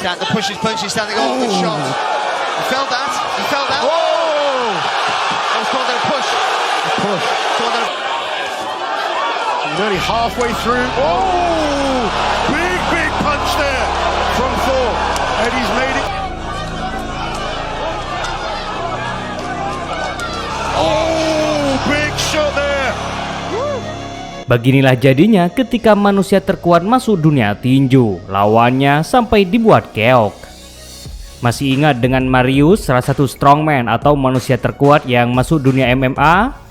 The push is punch, he's standing up, good shot. He felt that. Oh! That was called a push. He's only halfway through. Oh! Big punch there from Thor. And he's made it. Oh! Big shot there. Beginilah jadinya ketika manusia terkuat masuk dunia tinju, lawannya sampai dibuat keok. Masih ingat dengan Marius, salah satu strongman atau manusia terkuat yang masuk dunia MMA?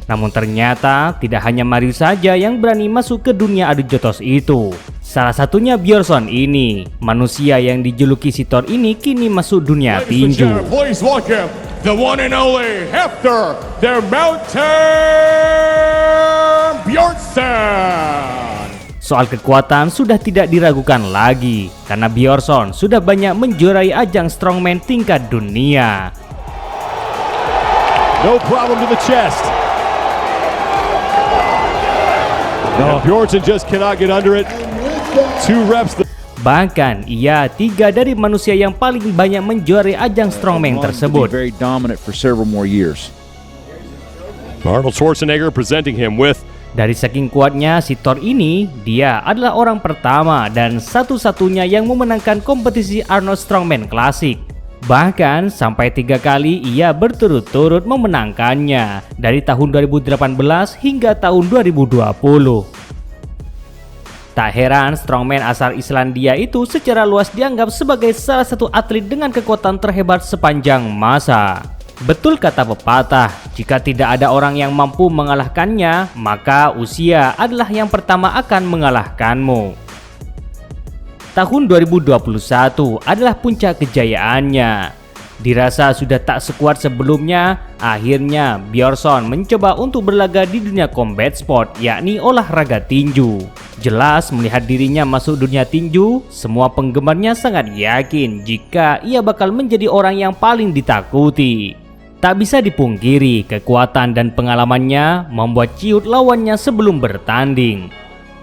Namun ternyata tidak hanya Marius saja yang berani masuk ke dunia adu jotos itu. Salah satunya Bjornsson ini, manusia yang dijuluki si Thor ini kini masuk dunia tinju. Please welcome the one and only Hector the Mountain Bjornsson. Soal kekuatan sudah tidak diragukan lagi karena Bjornsson sudah banyak menjuarai ajang strongman tingkat dunia. No problem to the chest. No, Bjornsson just cannot get under it. 2 reps. Bahkan ia 3 dari manusia yang paling banyak menjuarai ajang strongman tersebut. Very dominant for several more years. Arnold Schwarzenegger presenting him with. Dari saking kuatnya si Thor ini, dia adalah orang pertama dan satu-satunya yang memenangkan kompetisi Arnold Strongman Classic. Bahkan sampai 3 kali ia berturut-turut memenangkannya dari tahun 2018 hingga tahun 2020. Tak heran strongman asal Islandia itu secara luas dianggap sebagai salah satu atlet dengan kekuatan terhebat sepanjang masa. Betul kata pepatah, jika tidak ada orang yang mampu mengalahkannya, maka usia adalah yang pertama akan mengalahkanmu. Tahun 2021 adalah puncak kejayaannya. Dirasa sudah tak sekuat sebelumnya, akhirnya Bjornsson mencoba untuk berlaga di dunia combat sport, yakni olahraga tinju. Jelas melihat dirinya masuk dunia tinju, semua penggemarnya sangat yakin jika ia bakal menjadi orang yang paling ditakuti. Tak bisa dipungkiri, kekuatan dan pengalamannya membuat ciut lawannya sebelum bertanding.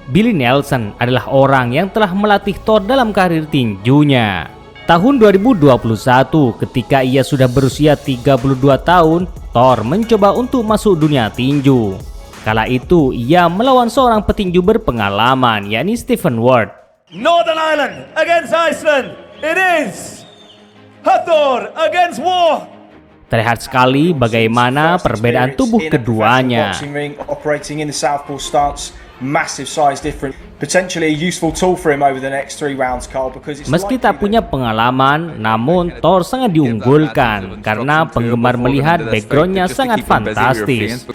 Billy Nelson adalah orang yang telah melatih Thor dalam karir tinjunya. Tahun 2021 ketika ia sudah berusia 32 tahun, Thor mencoba untuk masuk dunia tinju. Kala itu ia melawan seorang petinju berpengalaman, yakni Stephen Ward. Northern Ireland against Iceland. It is Hathor against War. Terlihat sekali bagaimana perbedaan tubuh keduanya. Meski tak punya pengalaman, namun Thor sangat diunggulkan karena penggemar melihat backgroundnya sangat fantastis.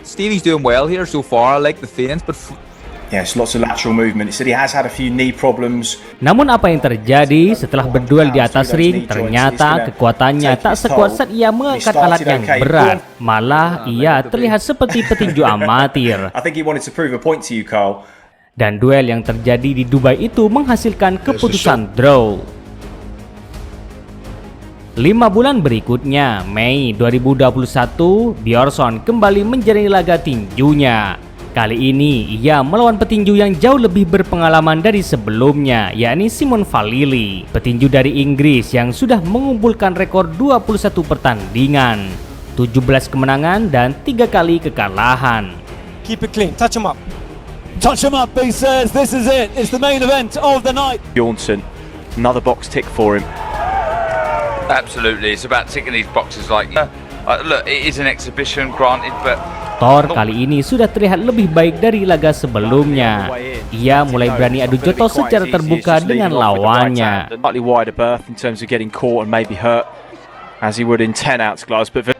Stevie's doing well here so far. I like the feints, but yes, lots of lateral movement. He said he has had a few knee problems. Namun apa yang terjadi setelah berduel di atas ring, ternyata kekuatannya tak sekuat saat ia mengangkat alat yang berat. Malah ia terlihat seperti petinju amatir. I think he wanted to prove a point to you, Carl. Dan duel yang terjadi di Dubai itu menghasilkan keputusan draw. 5 bulan berikutnya, Mei 2021, Bjornsson kembali menjalani laga tinjunya. Kali ini ia melawan petinju yang jauh lebih berpengalaman dari sebelumnya, yakni Simon Valili, petinju dari Inggris yang sudah mengumpulkan rekor 21 pertandingan, 17 kemenangan dan 3 kali kekalahan. Keep it clean, touch him up. Touch him up, he says, this is it, it's the main event of the night. Bjornsson, another box tick for him. absolutely, it's about ticking these boxes. Like, look, it is an exhibition, granted, but Thor kali ini sudah terlihat lebih baik dari laga sebelumnya. Ia mulai berani adu jotos secara terbuka dengan lawannya. Slightly wider berth in terms of getting caught and maybe hurt, as he would in 10 outs gloves. But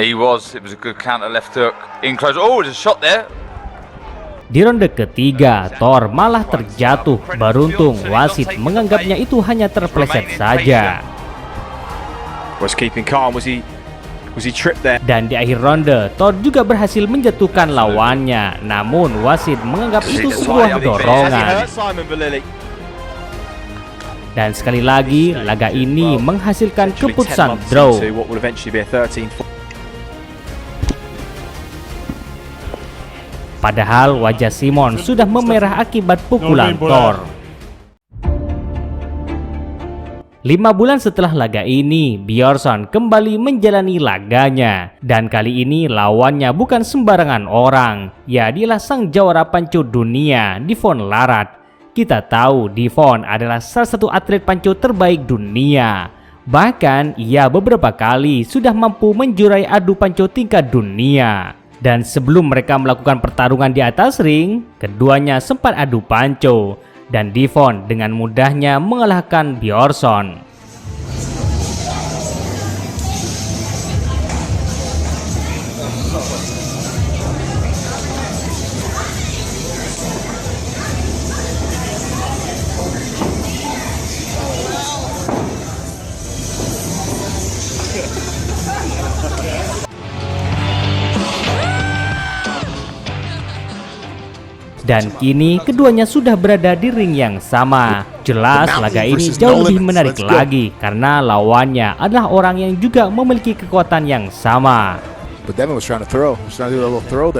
it was a good counter left hook in close. Oh, there's a shot there. Di ronde ketiga, Thor malah terjatuh. Beruntung wasit menganggapnya itu hanya terpleset saja. Was keeping calm. Was he tripped there? Dan di akhir ronde, Thor juga berhasil menjatuhkan lawannya. Namun wasit menganggap itu sebuah dorongan. Dan sekali lagi, laga ini menghasilkan keputusan draw. What will eventually be a 13. Padahal wajah Simon sudah memerah akibat pukulan Thor. 5 bulan setelah laga ini, Bjornsson kembali menjalani laganya. Dan kali ini lawannya bukan sembarangan orang. Ya, dialah sang jawara panco dunia, Devon Larratt. Kita tahu Devon adalah salah satu atlet panco terbaik dunia. Bahkan ia beberapa kali sudah mampu menjuarai adu panco tingkat dunia. Dan sebelum mereka melakukan pertarungan di atas ring, keduanya sempat adu panco. Dan Devon dengan mudahnya mengalahkan Bjornsson. Dan kini keduanya sudah berada di ring yang sama. Jelas laga ini jauh lebih menarik lagi karena lawannya adalah orang yang juga memiliki kekuatan yang sama.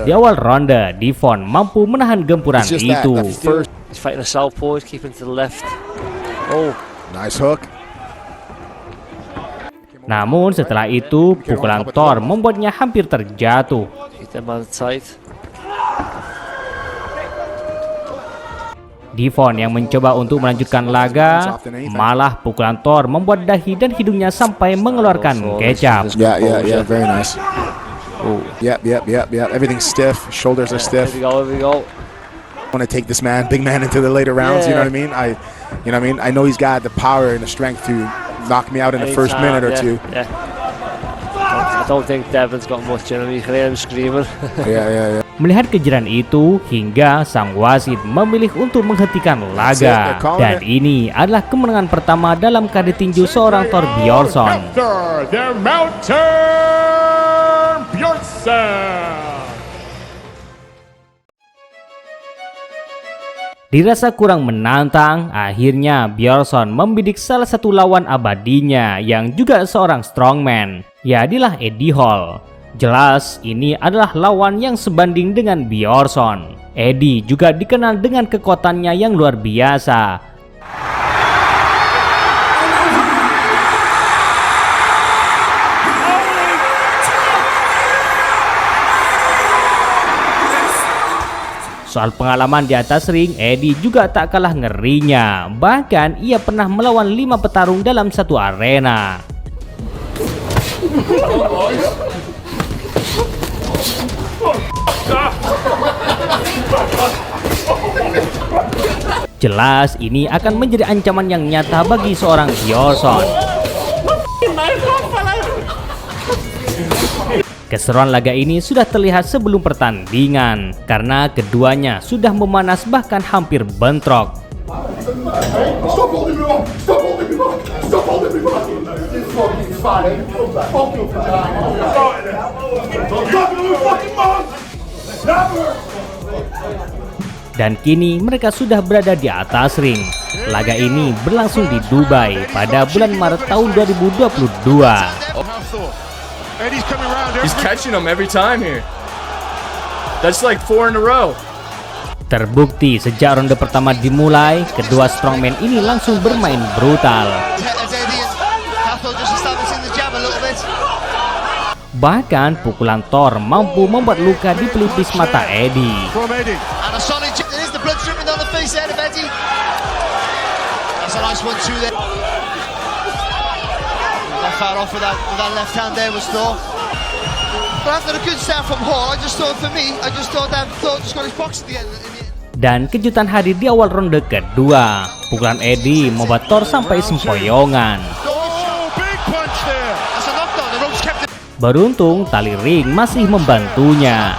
Di awal ronde, Devon mampu menahan gempuran itu. He's fighting a southpaw, he's keeping to the left. Oh, Nice hook. Namun setelah itu, pukulan Thor membuatnya hampir terjatuh. keep them on tight. Devon yang mencoba untuk melanjutkan laga, malah pukulan Thor membuat dahi dan hidungnya sampai mengeluarkan kecap. Yeah, very nice. Oh. Yep. Everything's stiff. Shoulders are stiff. Here we go. I want to take this big man into the later rounds. You know what I mean? I know he's got the power and the strength to knock me out in the first minute or two. Yeah. I don't think Devon's got much in him. You can hear him screaming. Yeah. Melihat kejutan itu, hingga sang wasit memilih untuk menghentikan laga. Dan ini adalah kemenangan pertama dalam karir tinju seorang Thor Bjornsson. Their mountain Bjornsson. Dirasa kurang menantang, akhirnya Bjornsson membidik salah satu lawan abadinya yang juga seorang strongman, yaitu Eddie Hall. Jelas ini adalah lawan yang sebanding dengan Bjornsson. Eddie juga dikenal dengan kekuatannya yang luar biasa. Soal pengalaman di atas ring, Eddie juga tak kalah ngerinya. Bahkan ia pernah melawan 5 petarung dalam satu arena. Jelas ini akan menjadi ancaman yang nyata bagi seorang Bjornsson. Keseruan laga ini sudah terlihat sebelum pertandingan karena keduanya sudah memanas bahkan hampir bentrok. Dan kini mereka sudah berada di atas ring. Laga ini berlangsung di Dubai pada bulan Maret tahun 2022. He's catching them every time here. That's like 4 in a row. Terbukti sejak ronde pertama dimulai, kedua strongman ini langsung bermain brutal. Bahkan pukulan Thor mampu membuat luka di pelipis mata Eddie. Dan kejutan hadir di awal ronde kedua. Pukulan Eddie membuat Thor sampai sempoyongan. Beruntung tali ring masih membantunya.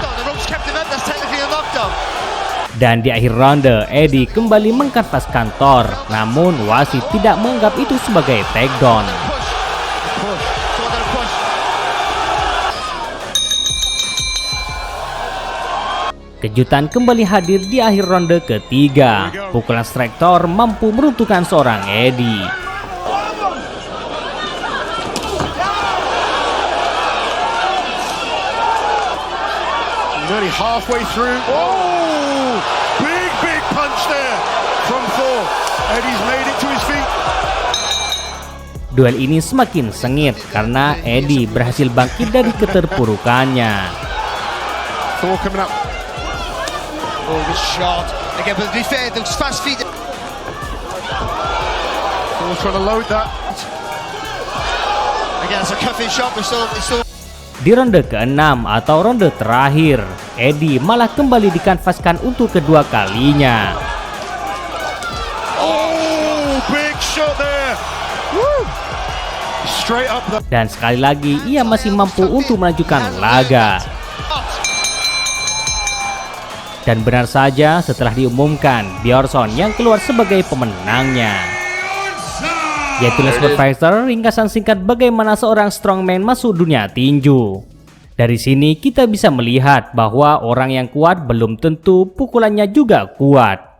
Dan di akhir ronde, Eddie kembali mengkanvaskan Thor. Namun wasit tidak menganggap itu sebagai takedown. Kejutan kembali hadir di akhir ronde ketiga. Pukulan strike Thor mampu meruntuhkan seorang Eddie. He's only halfway through. Oh! Big punch there from Thor. Eddie's made it to his feet. Duel ini semakin sengit karena Eddie berhasil bangkit dari keterpurukannya. Thor coming up. Oh, good shot. Again, but to be fair, those fast feet. Thor trying to load that. Again, it's a cuffing shot, but still. Di ronde ke-6 atau ronde terakhir, Eddie malah kembali dikanvaskan untuk kedua kalinya. Oh, big shot there. Woo! Straight up the... Dan sekali lagi ia masih mampu untuk melanjutkan laga. Dan benar saja setelah diumumkan Bjornsson yang keluar sebagai pemenangnya. Yaitu Sport Fighter, ringkasan singkat bagaimana seorang strongman masuk dunia tinju. Dari sini kita bisa melihat bahwa orang yang kuat belum tentu pukulannya juga kuat.